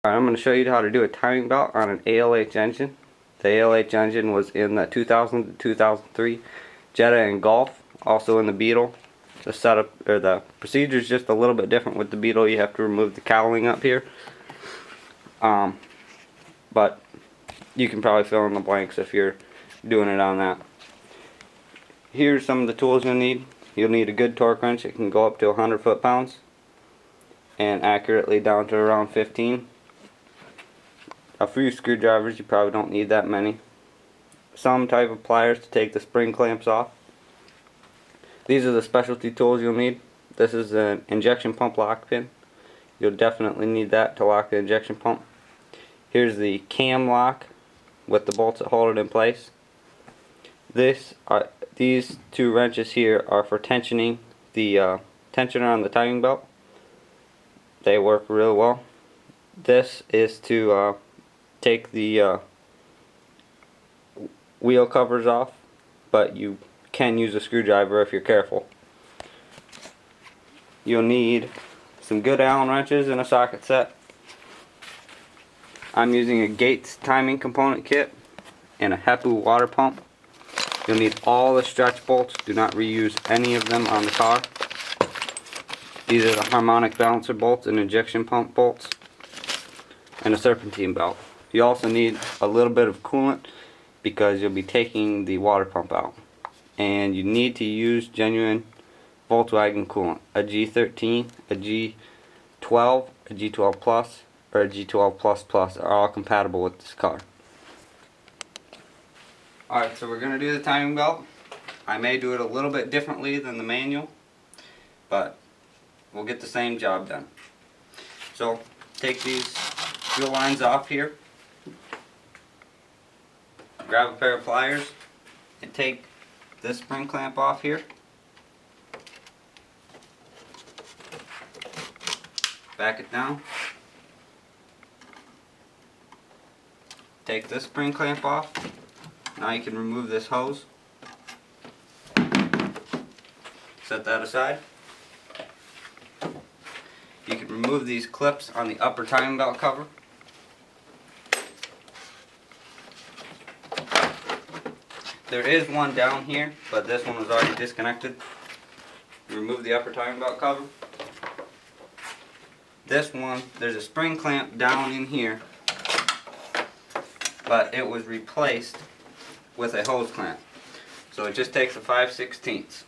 Alright, I'm going to show you how to do a timing belt on an ALH engine. The ALH engine was in the 2000 to 2003 Jetta and Golf, also in the Beetle. The setup or the procedure is just a little bit different with the Beetle. You have to remove the cowling up here, but you can probably fill in the blanks if you're doing it on that. Here's some of the tools you'll need. You'll need a good torque wrench. It can go up to 100 foot-pounds and accurately down to around 15. A few screwdrivers, you probably don't need that many. Some type of pliers to take the spring clamps off. These are the specialty tools you'll need. This is an injection pump lock pin. You'll definitely need that to lock the injection pump. Here's the cam lock with the bolts that hold it in place. These two wrenches here are for tensioning the tensioner on the timing belt. They work real well. This is to take the wheel covers off, but you can use a screwdriver if you're careful. You'll need some good Allen wrenches and a socket set. I'm using a Gates timing component kit and a HEPU water pump. You'll need all the stretch bolts. Do not reuse any of them on the car. These are the harmonic balancer bolts and injection pump bolts, and a serpentine belt. You also need a little bit of coolant because you'll be taking the water pump out. And you need to use genuine Volkswagen coolant. A G13, a G12, a G12 Plus, or a G12 Plus Plus are all compatible with this car. Alright, so we're going to do the timing belt. I may do it a little bit differently than the manual, but we'll get the same job done. So take these fuel lines off here, grab a pair of pliers, and take this spring clamp off here. Back it down. Take this spring clamp off. Now you can remove this hose. Set that aside. You can remove these clips on the upper timing belt cover. There is one down here, but this one was already disconnected. Remove the upper timing belt cover. This one, there's a spring clamp down in here, but it was replaced with a hose clamp. So it just takes a 5/16.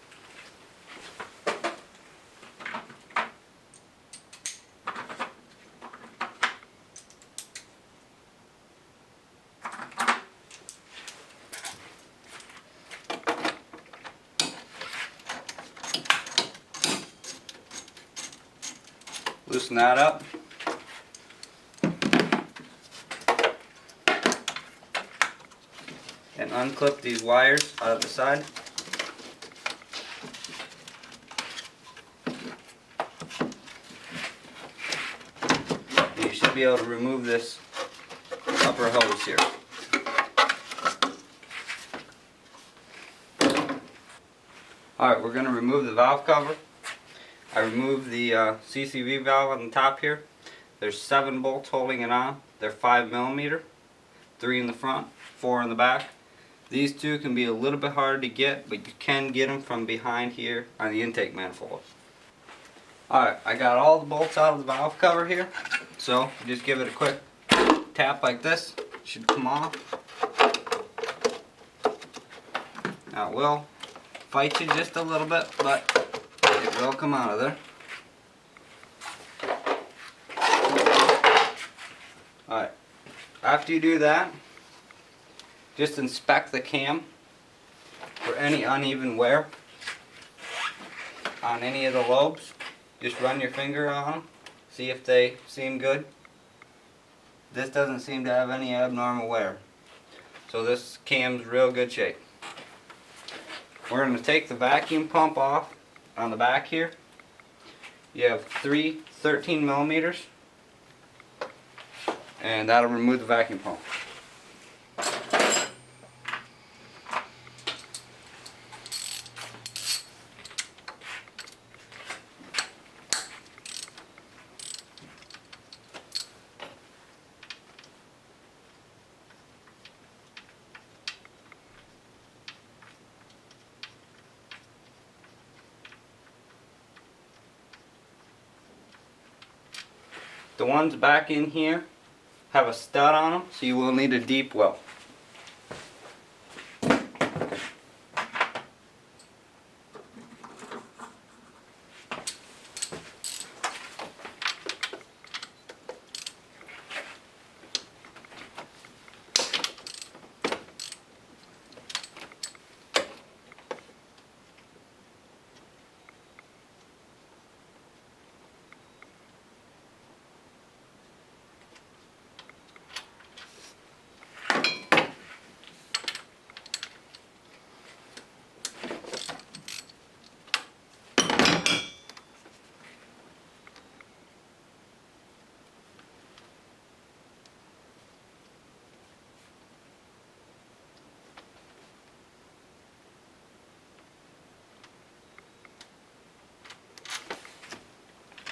Loosen that up. And unclip these wires out of the side. And you should be able to remove this upper hose here. Alright, we're going to remove the valve cover. I removed the CCV valve on the top here. There's 7 bolts holding it on. They're 5mm, 3 in the front, 4 in the back. These two can be a little bit harder to get, but you can get them from behind here on the intake manifold. Alright, I got all the bolts out of the valve cover here. So just give it a quick tap like this. It should come off. Now it will fight you just a little bit, but it will come out of there. Alright, after you do that, just inspect the cam for any uneven wear on any of the lobes. Just run your finger on them, see if they seem good. This doesn't seem to have any abnormal wear. So this cam's real good shape. We're going to take the vacuum pump off on the back here. You have 3 13mm, and that'll remove the vacuum pump. The ones back in here have a stud on them, so you will need a deep well.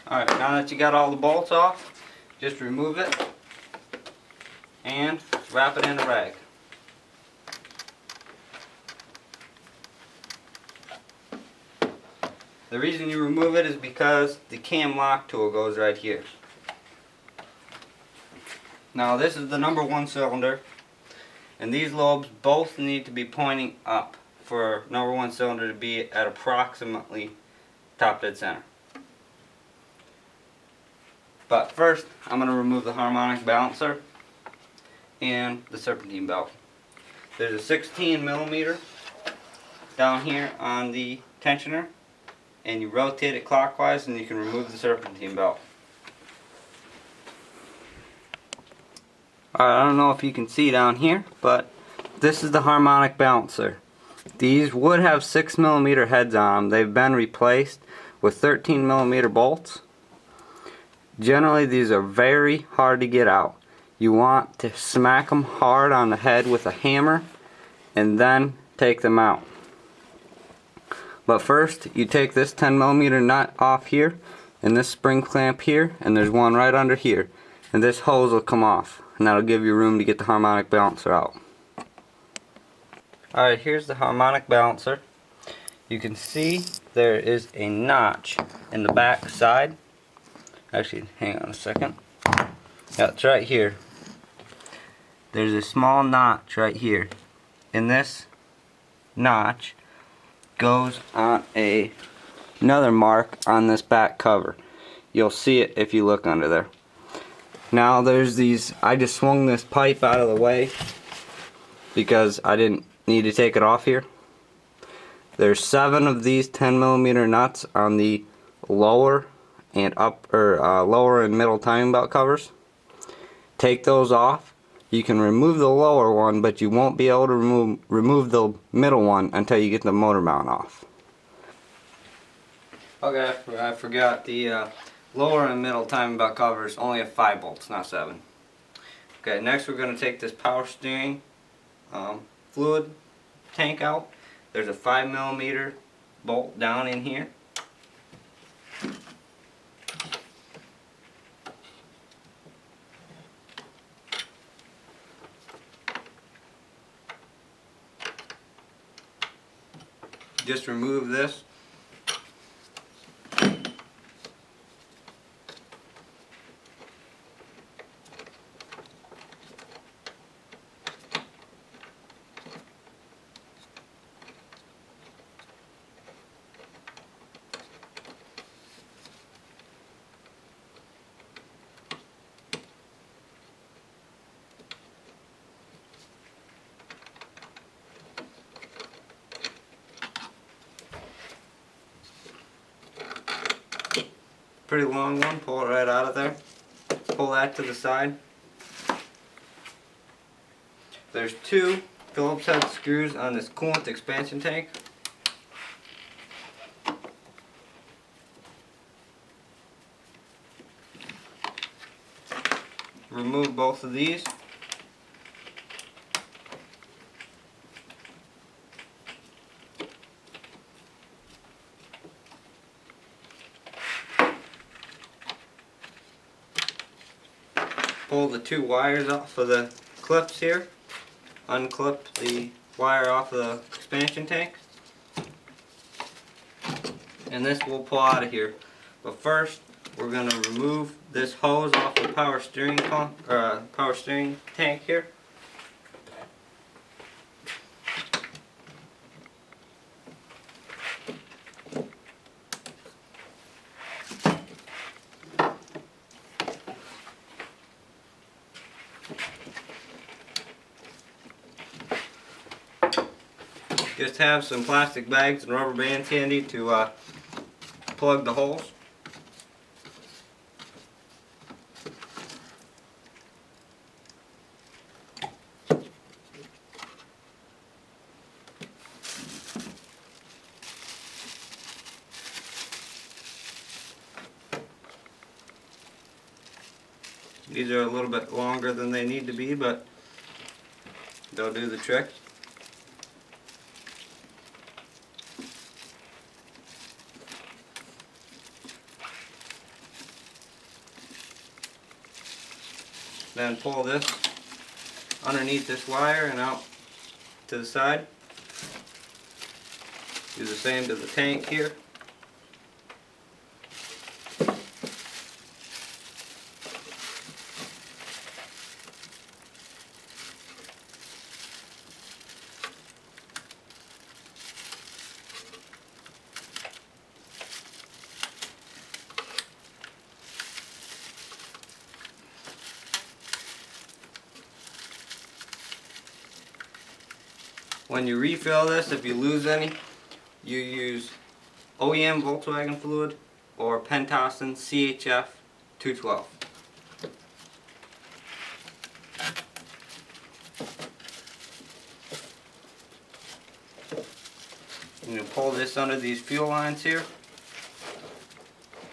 Alright, now that you got all the bolts off, just remove it and wrap it in a rag. The reason you remove it is because the cam lock tool goes right here. Now this is the number 1 cylinder, and these lobes both need to be pointing up for number 1 cylinder to be at approximately top dead center. But first, I'm going to remove the harmonic balancer and the serpentine belt. There's a 16 millimeter down here on the tensioner, and you rotate it clockwise and you can remove the serpentine belt. Alright, I don't know if you can see down here, but this is the harmonic balancer. These would have 6 millimeter heads on them. They've been replaced with 13 millimeter bolts. Generally, these are very hard to get out. You want to smack them hard on the head with a hammer and then take them out. But first, you take this 10 millimeter nut off here and this spring clamp here, and there's one right under here, and this hose will come off, and that'll give you room to get the harmonic balancer out. Alright, here's the harmonic balancer. You can see there is a notch in the back side. Actually, hang on a second. Yeah, it's right here. There's a small notch right here. And this notch goes on another mark on this back cover. You'll see it if you look under there. Now there's these, I just swung this pipe out of the way because I didn't need to take it off here. There's 7 of these 10 millimeter nuts on the lower and lower and middle timing belt covers. Take those off. You can remove the lower one, but you won't be able to remove the middle one until you get the motor mount off. Okay, I forgot the lower and middle timing belt covers only have 5 bolts, not 7. Okay, next we're going to take this power steering fluid tank out. There's a 5 millimeter bolt down in here. Just remove this. Pretty long one, pull it right out of there. Pull that to the side. There's 2 Phillips head screws on this coolant expansion tank. Remove both of these. Pull the 2 wires off of the clips here. Unclip the wire off of the expansion tank. And this will pull out of here. But first, we're going to remove this hose off the power steering tank here. Just have some plastic bags and rubber bands handy to plug the holes. These are a little bit longer than they need to be, but they'll do the trick. Then pull this underneath this wire and out to the side. Do the same to the tank here. When you refill this, if you lose any, you use OEM Volkswagen fluid or Pentosin CHF 212. You pull this under these fuel lines here,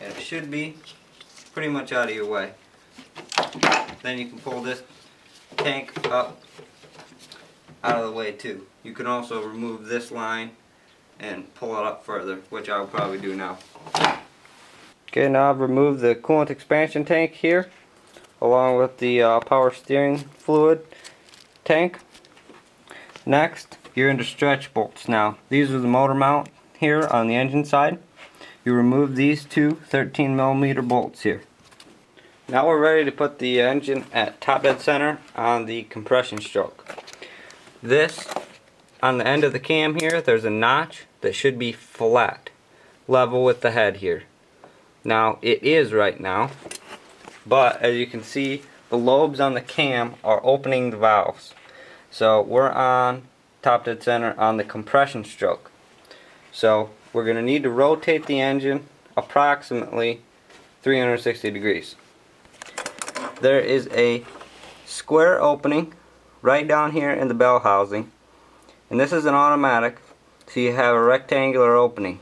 and it should be pretty much out of your way. Then you can pull this tank up out of the way too. You can also remove this line and pull it up further, which I'll probably do now. Okay, now I've removed the coolant expansion tank here, along with the power steering fluid tank. Next, you're into stretch bolts now. These are the motor mount here on the engine side. You remove these two 13mm bolts here. Now we're ready to put the engine at top dead center on the compression stroke. This, on the end of the cam here, there's a notch that should be flat, level with the head here. Now, it is right now, but as you can see, the lobes on the cam are opening the valves. So we're on top dead center on the compression stroke. So we're going to need to rotate the engine approximately 360 degrees. There is a square opening right down here in the bell housing, and this is an automatic, so you have a rectangular opening.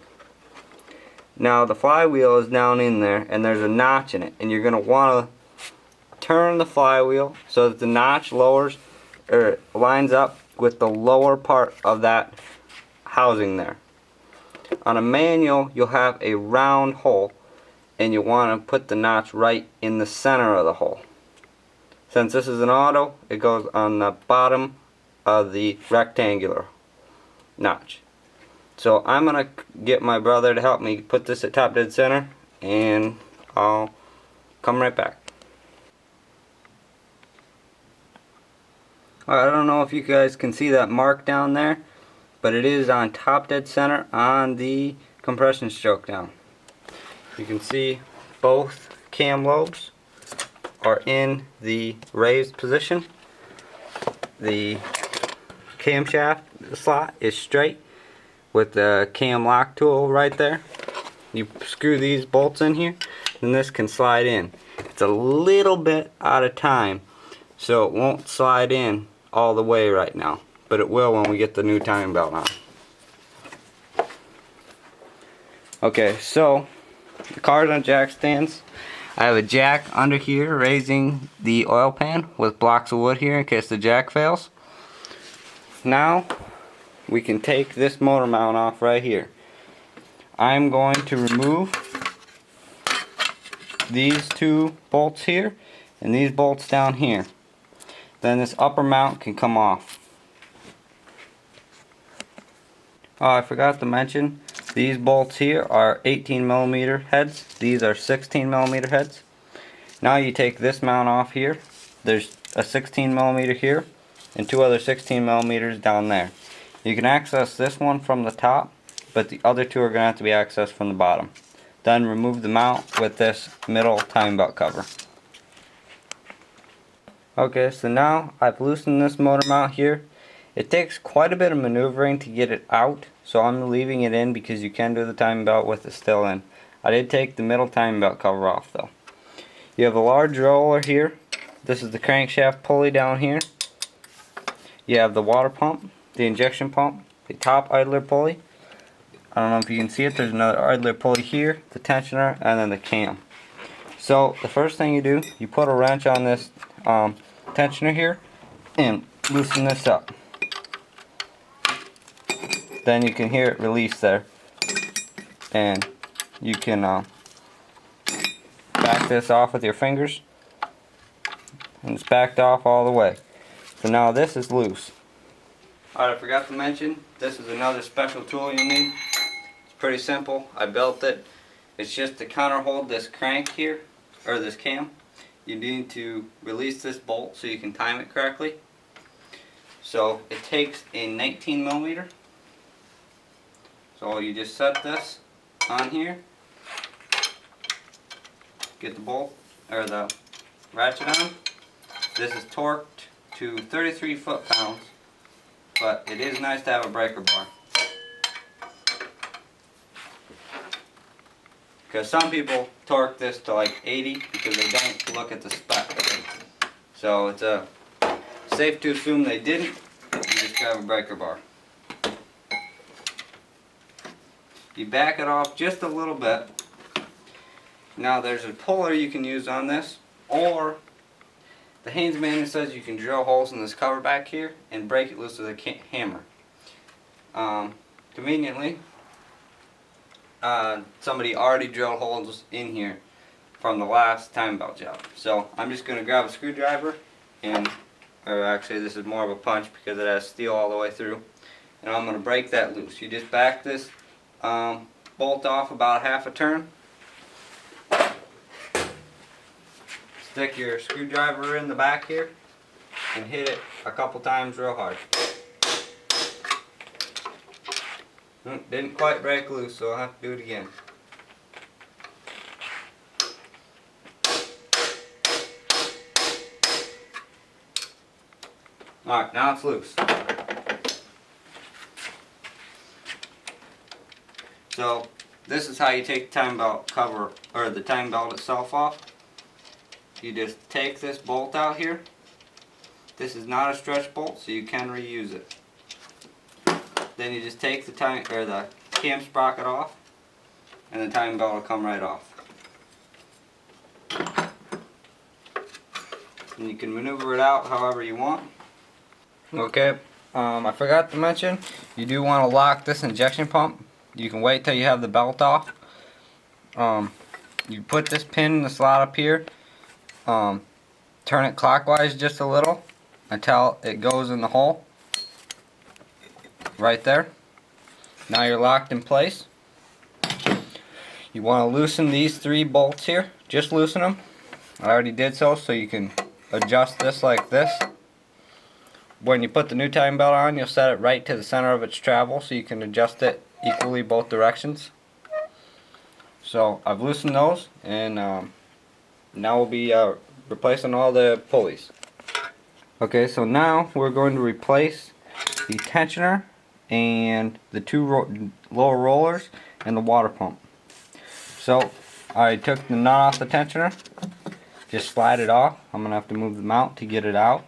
Now the flywheel is down in there and there's a notch in it, and you're going to want to turn the flywheel so that the notch lowers or lines up with the lower part of that housing there. On a manual you'll have a round hole, and you want to put the notch right in the center of the hole. Since this is an auto, it goes on the bottom of the rectangular notch. So I'm going to get my brother to help me put this at top dead center, and I'll come right back. Alright, I don't know if you guys can see that mark down there, but it is on top dead center on the compression stroke down. You can see both cam lobes are in the raised position. The camshaft slot is straight with the cam lock tool right there. You screw these bolts in here and this can slide in. It's a little bit out of time, so it won't slide in all the way right now, but it will when we get the new timing belt on. Okay, so the car's on jack stands. I have a jack under here raising the oil pan with blocks of wood here in case the jack fails. Now we can take this motor mount off right here. I'm going to remove these two bolts here and these bolts down here. Then this upper mount can come off. Oh, I forgot to mention, These bolts here are 18mm heads. These are 16mm heads. Now you take this mount off here. There's a 16mm here and two other 16mm down there. You can access this one from the top, but the other two are going to have to be accessed from the bottom. Then remove the mount with this middle timing belt cover. Okay, so now I've loosened this motor mount here. It takes quite a bit of maneuvering to get it out, so I'm leaving it in because you can do the timing belt with it still in. I did take the middle timing belt cover off though. You have a large roller here. This is the crankshaft pulley down here. You have the water pump, the injection pump, the top idler pulley. I don't know if you can see it, there's another idler pulley here, the tensioner, and then the cam. So the first thing you do, you put a wrench on this tensioner here and loosen this up. Then you can hear it release there, and you can back this off with your fingers, and it's backed off all the way. So now this is loose. Alright, I forgot to mention, this is another special tool you need. It's pretty simple. I built it. It's just to counter hold this crank here, or this cam. You need to release this bolt so you can time it correctly. So it takes a 19mm. So you just set this on here, get the bolt or the ratchet on. This is torqued to 33 foot-pounds, but it is nice to have a breaker bar, because some people torque this to like 80 because they don't look at the spec. So it's safe to assume they didn't. You just grab a breaker bar. You back it off just a little bit. Now there's a puller you can use on this, or the Haynes manual says you can drill holes in this cover back here and break it loose with a hammer. Conveniently, somebody already drilled holes in here from the last timing belt job. So I'm just going to grab a screwdriver, and, or actually this is more of a punch because it has steel all the way through, and I'm going to break that loose. You just back this bolt off about half a turn. Stick your screwdriver in the back here and hit it a couple times real hard. Didn't quite break loose, so I'll have to do it again. Alright, now it's loose. So this is how you take the timing belt cover, or the timing belt itself off. You just take this bolt out here. This is not a stretch bolt, so you can reuse it. Then you just take the the cam sprocket off, and the timing belt will come right off. And you can maneuver it out however you want. Okay, I forgot to mention, you do want to lock this injection pump. You can wait till you have the belt off. You put this pin in the slot up here, turn it clockwise just a little until it goes in the hole right there. Now you're locked in place. You want to loosen these three bolts here. Just loosen them. I already did so you can adjust this like this. When you put the new timing belt on, you'll set it right to the center of its travel so you can adjust it equally both directions. So I've loosened those, and now we'll be replacing all the pulleys. Okay, so now we're going to replace the tensioner and the two lower rollers and the water pump. So I took the nut off the tensioner, just slide it off. I'm going to have to move the mount to get it out,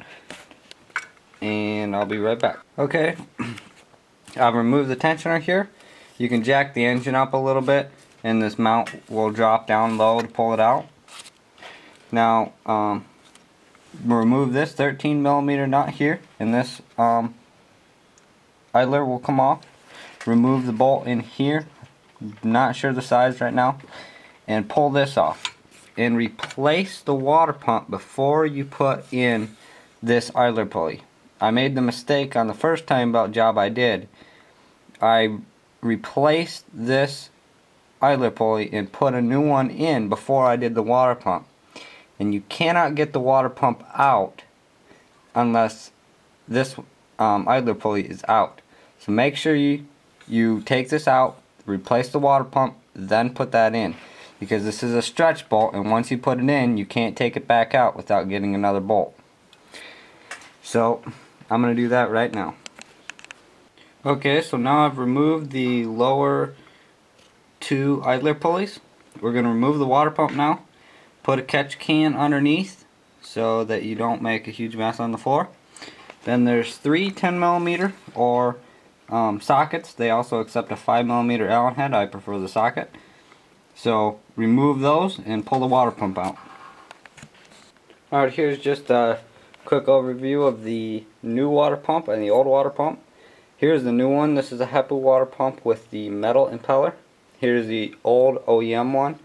and I'll be right back. Okay, I've removed the tensioner here. You can jack the engine up a little bit and this mount will drop down low to pull it out. Now remove this 13mm nut here, and this idler will come off. Remove the bolt in here, not sure the size right now, and pull this off. And replace the water pump before you put in this idler pulley. I made the mistake on the first timing belt job I did. I replaced this idler pulley and put a new one in before I did the water pump. And you cannot get the water pump out unless this idler pulley is out. So make sure you take this out, replace the water pump, then put that in. Because this is a stretch bolt, and once you put it in, you can't take it back out without getting another bolt. So I'm going to do that right now. Okay, so now I've removed the lower 2 idler pulleys. We're going to remove the water pump now. Put a catch can underneath so that you don't make a huge mess on the floor. Then there's 3 10mm or sockets. They also accept a 5mm Allen head. I prefer the socket. So remove those and pull the water pump out. Alright, here's just a quick overview of the new water pump and the old water pump. Here's the new one. This is a HEPA water pump with the metal impeller. Here's the old OEM one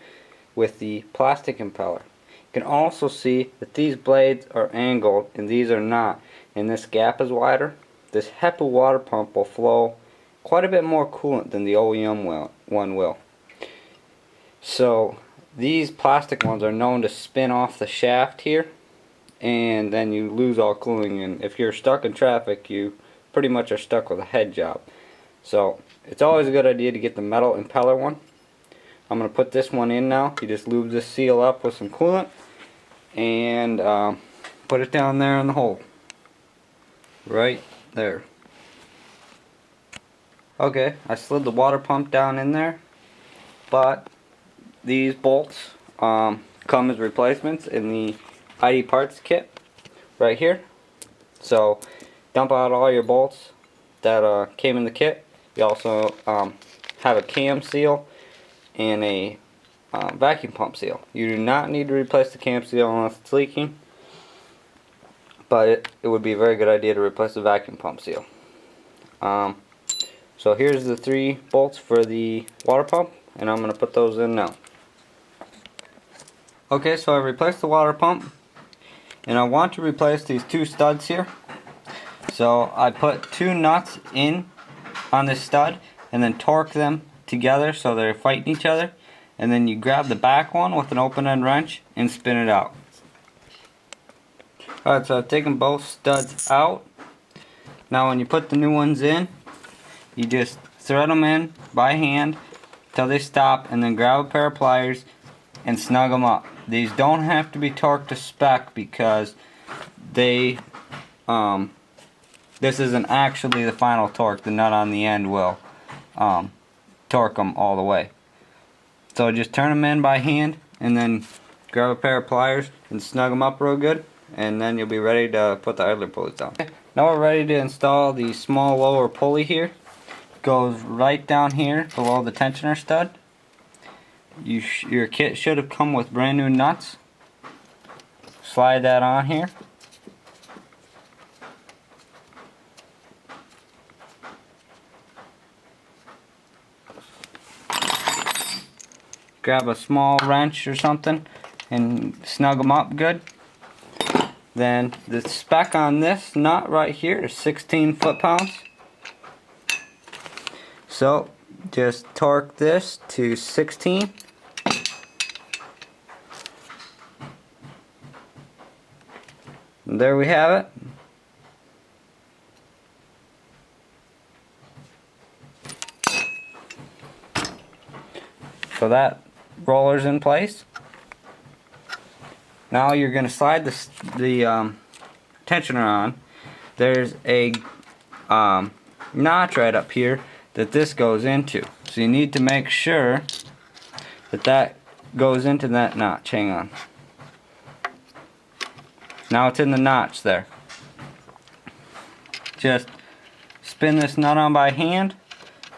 with the plastic impeller. You can also see that these blades are angled and these are not, and this gap is wider. This HEPA water pump will flow quite a bit more coolant than the OEM one will. So these plastic ones are known to spin off the shaft here, and then you lose all cooling, and if you're stuck in traffic, you pretty much are stuck with a head job. So it's always a good idea to get the metal impeller one. I'm going to put this one in now. You just lube this seal up with some coolant and put it down there in the hole. Right there. Okay, I slid the water pump down in there, but these bolts come as replacements in the ID parts kit right here. So dump out all your bolts that came in the kit. You also have a cam seal and a vacuum pump seal. You do not need to replace the cam seal unless it's leaking, but it would be a very good idea to replace the vacuum pump seal. So here's the 3 bolts for the water pump, and I'm going to put those in now. Okay, so I replaced the water pump, and I want to replace these 2 studs here. So I put 2 nuts in on this stud and then torque them together so they're fighting each other, and then you grab the back one with an open end wrench and spin it out. Alright, so I've taken both studs out. Now when you put the new ones in, you just thread them in by hand till they stop, and then grab a pair of pliers and snug them up. These don't have to be torqued to spec because they this isn't actually the final torque. The nut on the end will torque them all the way. So just turn them in by hand and then grab a pair of pliers and snug them up real good, and then you'll be ready to put the idler pulleys down. Now we're ready to install the small lower pulley here. Goes right down here below the tensioner stud. Your kit should have come with brand new nuts. Slide that on here. Grab a small wrench or something and snug them up good. Then the spec on this nut right here is 16 foot-pounds. So just torque this to 16. And there we have it. So that roller's in place. Now you're going to slide the tensioner on. There's a notch right up here that this goes into. So you need to make sure that that goes into that notch. Hang on. Now it's in the notch there. Just spin this nut on by hand.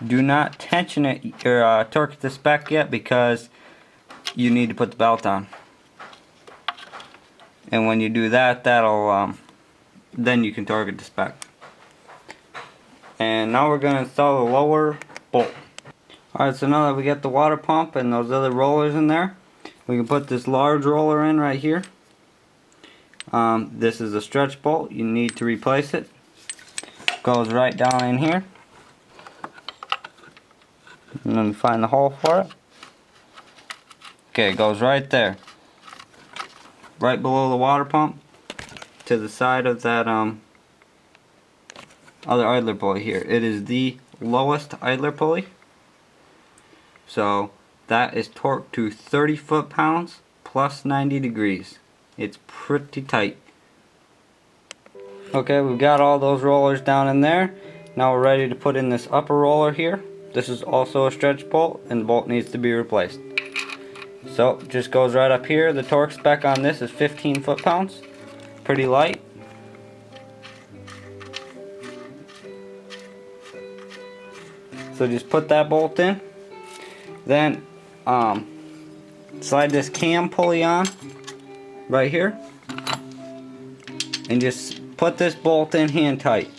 Do not tension it or torque it to spec yet, because you need to put the belt on. And when you do that, that'll then you can torque it to spec. And now we're going to install the lower bolt. Alright, so now that we get the water pump and those other rollers in there, we can put this large roller in right here. This is a stretch bolt. You need to replace it. Goes right down in here. and then find the hole for it. Okay, it goes right there, right below the water pump, to the side of that other idler pulley here. It is the lowest idler pulley, so that is torqued to 30 foot-pounds plus 90 degrees. It's pretty tight. Okay, we've got all those rollers down in there. Now we're ready to put in this upper roller here. This is also a stretch bolt, and the bolt needs to be replaced. So it just goes right up here. The torque spec on this is 15 foot-pounds. Pretty light. So just put that bolt in. Then slide this cam pulley on right here. And just put this bolt in hand tight.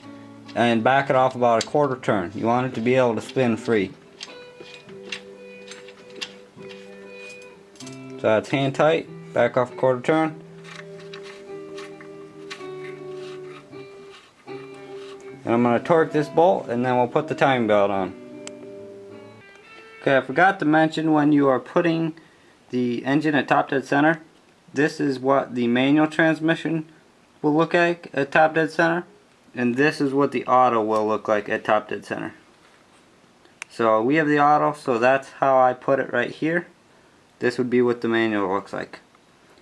And back it off about a quarter turn. You want it to be able to spin free. So that's hand tight, back off a quarter turn. And I'm going to torque this bolt, and then we'll put the timing belt on. Okay, I forgot to mention, when you are putting the engine at top dead center, this is what the manual transmission will look like at top dead center, and this is what the auto will look like at top dead center. So we have the auto, so that's how I put it right here. This would be what the manual looks like.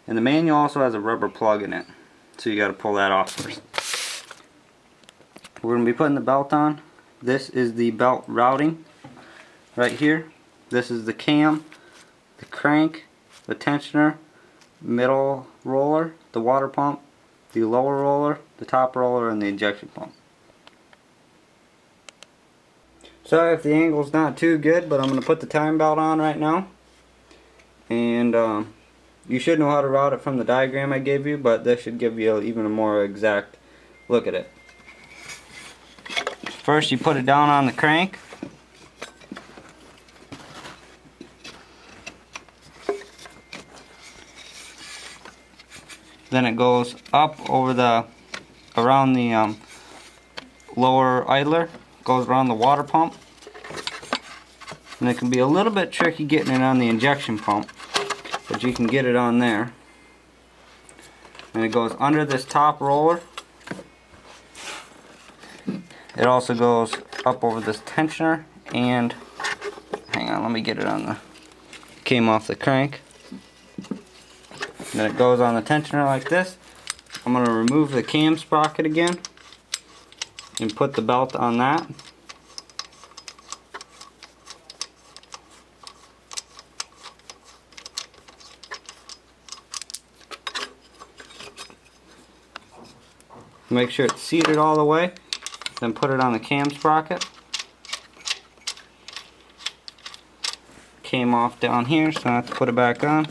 And the manual also has a rubber plug in it, so you got to pull that off first. We're going to be putting the belt on. This is the belt routing right here. This is the cam, the crank, the tensioner, middle roller, the water pump, the lower roller, the top roller, and the injection pump. Sorry if the angle's not too good, but I'm going to put the time belt on right now. And you should know how to route it from the diagram I gave you, but this should give you even a more exact look at it. First you put it down on the crank. Then it goes up over the, around the lower idler, goes around the water pump. And it can be a little bit tricky getting it on the injection pump, but you can get it on there. And it goes under this top roller. It also goes up over this tensioner, and hang on, let me get it on the, came off the crank. And then it goes on the tensioner like this. I'm going to remove the cam sprocket again and put the belt on that. Make sure it's seated all the way, then put it on the cam sprocket. Came off down here, so I have to put it back on.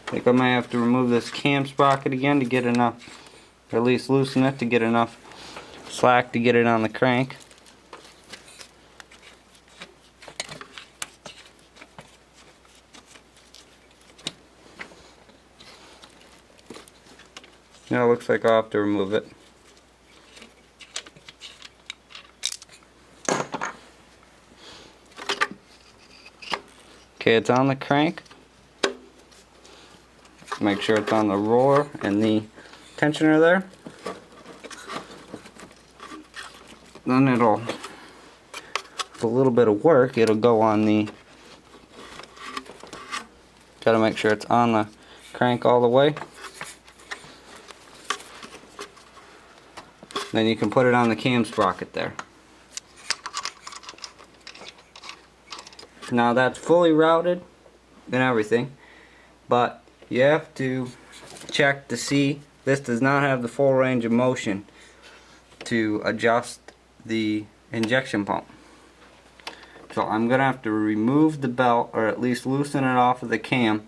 I think I might have to remove this cam sprocket again to get enough, or at least loosen it to get enough slack to get it on the crank. Now it looks like I'll have to remove it. Okay, it's on the crank. Make sure it's on the roller and the tensioner there. Then it'll, with a little bit of work, it'll go on the, gotta make sure it's on the crank all the way. Then you can put it on the cam sprocket there. Now that's fully routed and everything, but you have to check to see this does not have the full range of motion to adjust the injection pump. So I'm going to have to remove the belt, or at least loosen it off of the cam,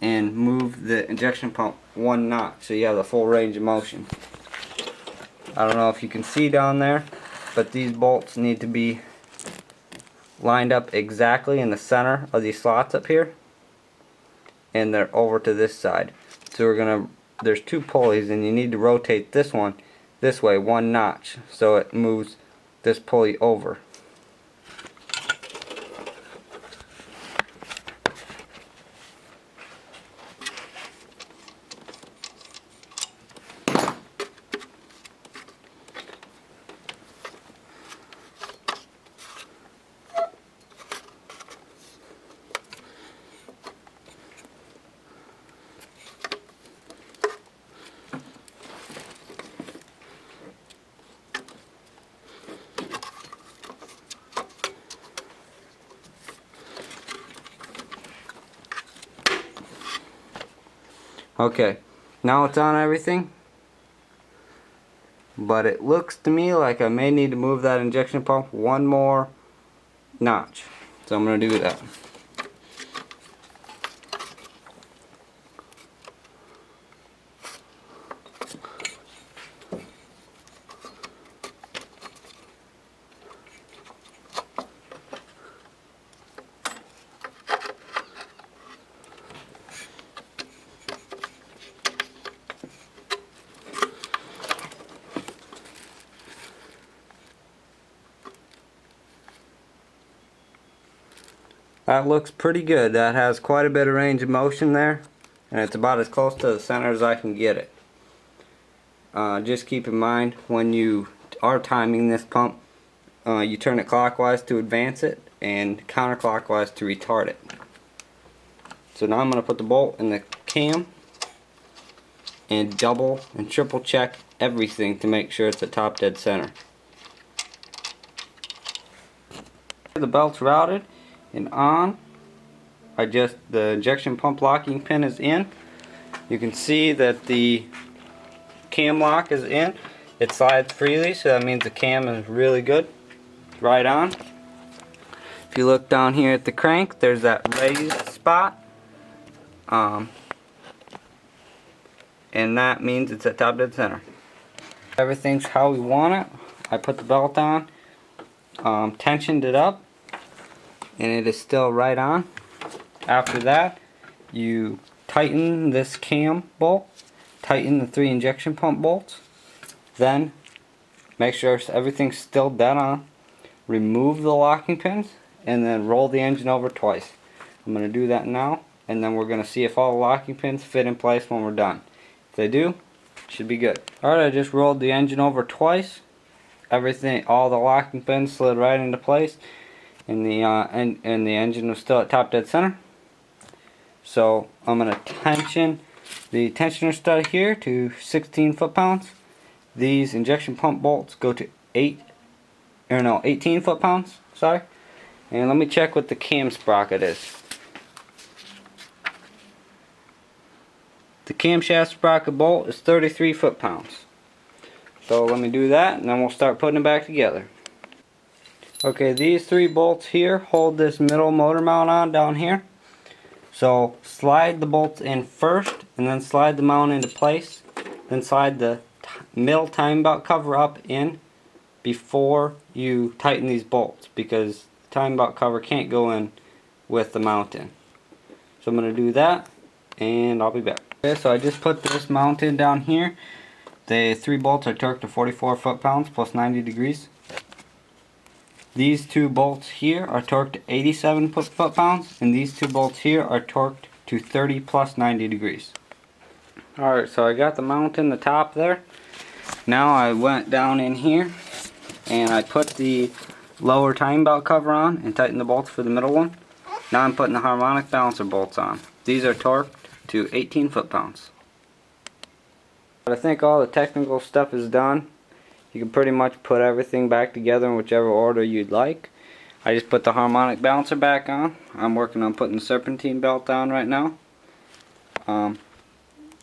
and move the injection pump one notch so you have the full range of motion. I don't know if you can see down there, but these bolts need to be lined up exactly in the center of these slots up here, and they're over to this side. So there's two pulleys, and you need to rotate this one this way one notch so it moves this pulley over. Okay, now it's on everything, but it looks to me like I may need to move that injection pump one more notch, so I'm going to do that. That looks pretty good. That has quite a bit of range of motion there, and it's about as close to the center as I can get it. Just keep in mind when you are timing this pump, you turn it clockwise to advance it and counterclockwise to retard it. So now I'm going to put the bolt in the cam and double and triple check everything to make sure it's at top dead center. The belt's routed and on. The injection pump locking pin is in. You can see that the cam lock is in. It slides freely, so that means the cam is really good. Right on. If you look down here at the crank, there's that raised spot. And that means it's at top dead center. Everything's how we want it. I put the belt on, tensioned it up, and it is still right on. After that, you tighten this cam bolt, tighten the 3 injection pump bolts, then make sure everything's still dead on, remove the locking pins, and then roll the engine over twice. I'm going to do that now, and then we're going to see if all the locking pins fit in place when we're done. If they do, it should be good. Alright, I just rolled the engine over twice. All the locking pins slid right into place, and the engine was still at top dead center. So I'm going to tension the tensioner stud here to 16 foot-pounds. These injection pump bolts go to 18 foot-pounds. Sorry. And let me check what the cam sprocket is. The camshaft sprocket bolt is 33 foot-pounds. So let me do that, and then we'll start putting it back together. Okay, these 3 bolts here hold this middle motor mount on down here. So slide the bolts in first, and then slide the mount into place. Then slide the middle timing belt cover up in before you tighten these bolts, because the timing belt cover can't go in with the mount in. So I'm going to do that, and I'll be back. Okay, so I just put this mount in down here. The 3 bolts are torqued to 44 foot-pounds plus 90 degrees. These 2 bolts here are torqued to 87 foot-pounds, and these 2 bolts here are torqued to 30 plus 90 degrees. Alright, so I got the mount in the top there. Now I went down in here and I put the lower timing belt cover on and tightened the bolts for the middle one. Now I'm putting the harmonic balancer bolts on. These are torqued to 18 foot-pounds. I think all the technical stuff is done. You can pretty much put everything back together in whichever order you'd like. I just put the harmonic balancer back on. I'm working on putting the serpentine belt on right now. As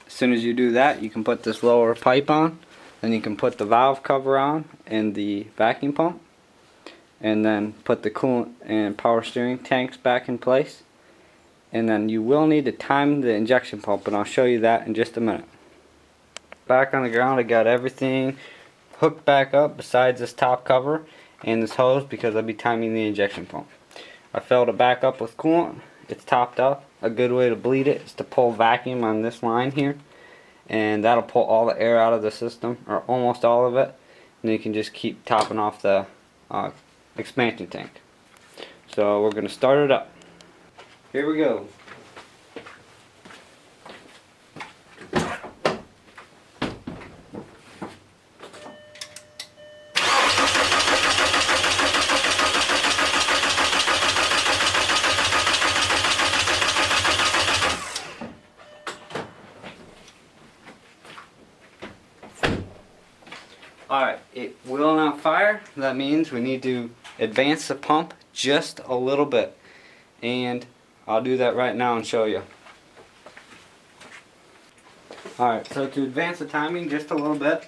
soon as you do that, you can put this lower pipe on. Then you can put the valve cover on and the vacuum pump. And then put the coolant and power steering tanks back in place. And then you will need to time the injection pump, and I'll show you that in just a minute. Back on the ground, I got everything hooked back up besides this top cover and this hose because I'll be timing the injection pump. I filled it back up with coolant. It's topped up. A good way to bleed it is to pull vacuum on this line here, and that'll pull all the air out of the system, or almost all of it, and you can just keep topping off the expansion tank. So we're going to start it up. Here we go. Alright, it will not fire. That means we need to advance the pump just a little bit. And I'll do that right now and show you. Alright, so to advance the timing just a little bit,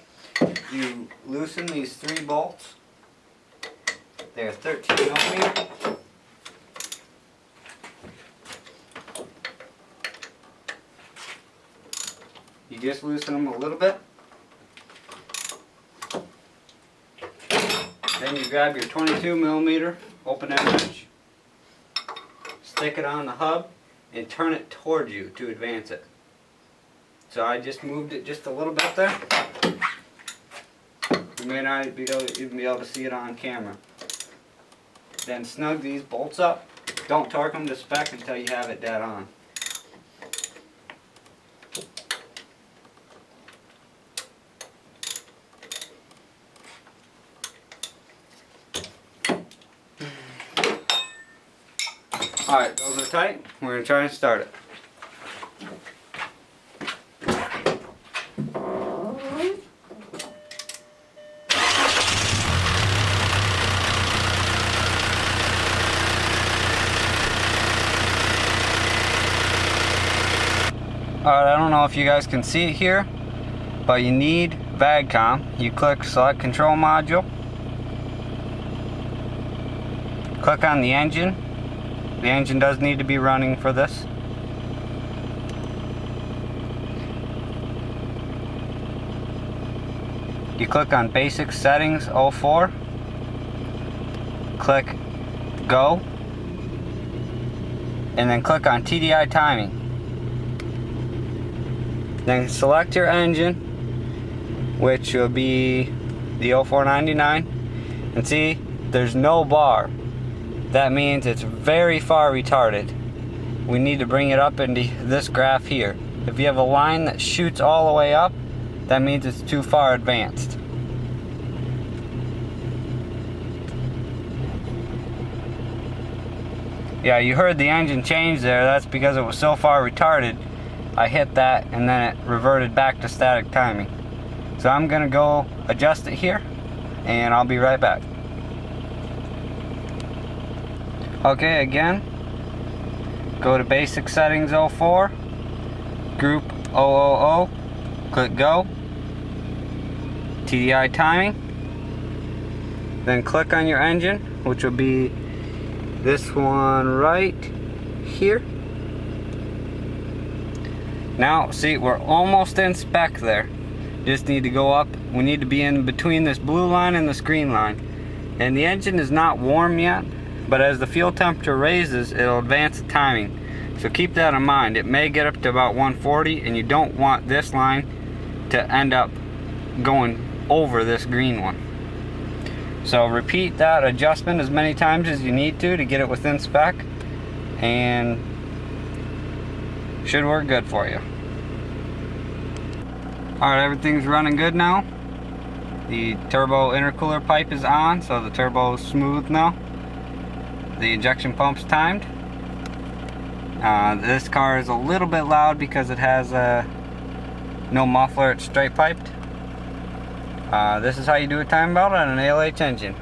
you loosen these 3 bolts. They're 13mm. You just loosen them a little bit. Then you grab your 22mm open-end wrench, stick it on the hub, and turn it towards you to advance it. So I just moved it just a little bit there. You may not even be able to see it on camera. Then snug these bolts up. Don't torque them to spec until you have it dead on. Alright, those are tight. We're going to try and start it. Alright, I don't know if you guys can see it here, but you need VAGCOM. You click select control module, click on the engine. The engine does need to be running for this. You click on basic settings 04, click go, and then click on TDI timing. Then select your engine, which will be the 0499, and see there's no bar. That means it's very far retarded. We need to bring it up into this graph here. If you have a line that shoots all the way up, that means it's too far advanced. Yeah, you heard the engine change there. That's because it was so far retarded. I hit that and then it reverted back to static timing. So I'm gonna go adjust it here and I'll be right back. Okay, again, go to basic settings 04, group 000, click go, TDI timing, then click on your engine, which will be this one right here. Now, see, we're almost in spec there. Just need to go up. We need to be in between this blue line and this green line. And the engine is not warm yet, but as the fuel temperature raises, it'll advance the timing. So keep that in mind. It may get up to about 140, and you don't want this line to end up going over this green one. So repeat that adjustment as many times as you need to get it within spec, and should work good for you. Alright, everything's running good now. The turbo intercooler pipe is on, so the turbo is smooth now. The injection pump's timed. This car is a little bit loud because it has no muffler, it's straight piped. This is how you do a time belt on an ALH engine.